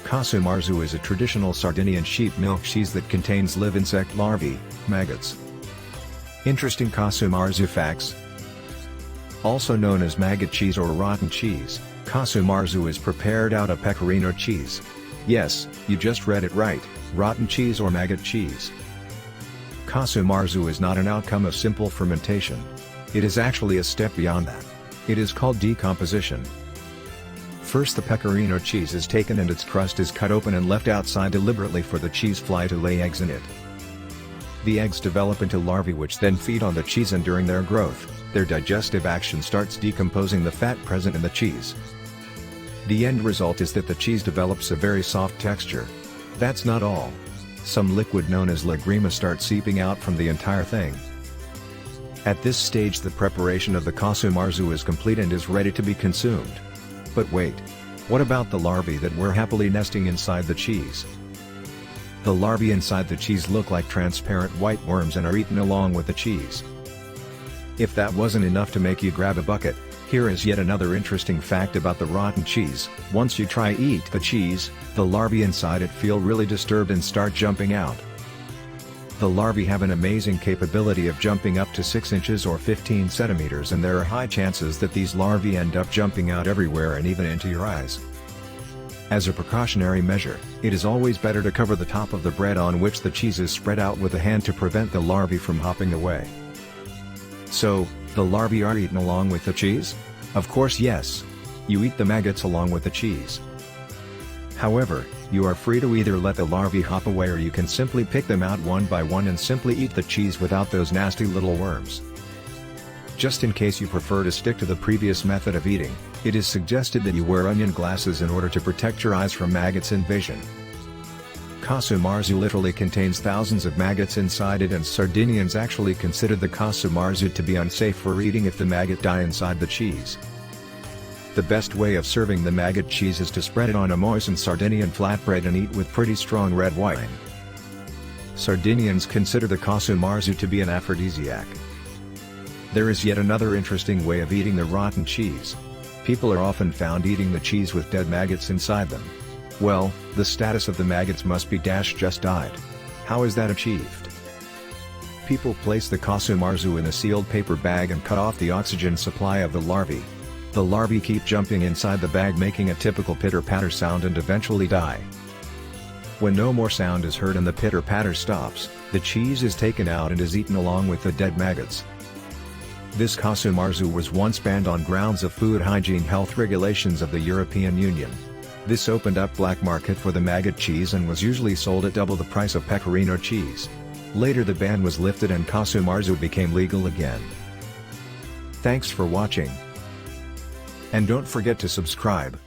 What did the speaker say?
Casu Marzu is a traditional Sardinian sheep milk cheese that contains live insect larvae, maggots. Interesting Casu Marzu facts. Also known as maggot cheese or rotten cheese, Casu Marzu is prepared out of Pecorino cheese. Yes, you just read it right, rotten cheese or maggot cheese. Casu Marzu is not an outcome of simple fermentation. It is actually a step beyond that. It is called decomposition. First, the Pecorino cheese is taken and its crust is cut open and left outside deliberately for the cheese fly to lay eggs in it. The eggs develop into larvae which then feed on the cheese, and during their growth, their digestive action starts decomposing the fat present in the cheese. The end result is that the cheese develops a very soft texture. That's not all. Some liquid known as lagrima starts seeping out from the entire thing. At this stage, the preparation of the Casu Marzu is complete and is ready to be consumed. But wait, what about the larvae that were happily nesting inside the cheese? The larvae inside the cheese look like transparent white worms and are eaten along with the cheese. If that wasn't enough to make you grab a bucket, here is yet another interesting fact about the rotten cheese. Once you try eat the cheese, the larvae inside it feel really disturbed and start jumping out. The larvae have an amazing capability of jumping up to 6 inches or 15 centimeters, and there are high chances that these larvae end up jumping out everywhere and even into your eyes. As a precautionary measure, it is always better to cover the top of the bread on which the cheese is spread out with a hand to prevent the larvae from hopping away. So, the larvae are eaten along with the cheese? Of course yes. You eat the maggots along with the cheese. However, you are free to either let the larvae hop away, or you can simply pick them out one by one and simply eat the cheese without those nasty little worms. Just in case you prefer to stick to the previous method of eating, it is suggested that you wear onion glasses in order to protect your eyes from maggots invasion. Casu Marzu literally contains thousands of maggots inside it, and Sardinians actually consider the Casu Marzu to be unsafe for eating if the maggot die inside the cheese. The best way of serving the maggot cheese is to spread it on a moistened Sardinian flatbread and eat with pretty strong red wine. Sardinians consider the Casu Marzu to be an aphrodisiac. There is yet another interesting way of eating the rotten cheese. People are often found eating the cheese with dead maggots inside them. Well, the status of the maggots must be just died. How is that achieved? People place the Casu Marzu in a sealed paper bag and cut off the oxygen supply of the larvae. The larvae keep jumping inside the bag, making a typical pitter-patter sound, and eventually die. When no more sound is heard and the pitter-patter stops, the cheese is taken out and is eaten along with the dead maggots. This Casu Marzu was once banned on grounds of food hygiene health regulations of the European Union. This opened up black market for the maggot cheese and was usually sold at double the price of Pecorino cheese. Later the ban was lifted and Casu Marzu became legal again. Thanks for watching. And don't forget to subscribe.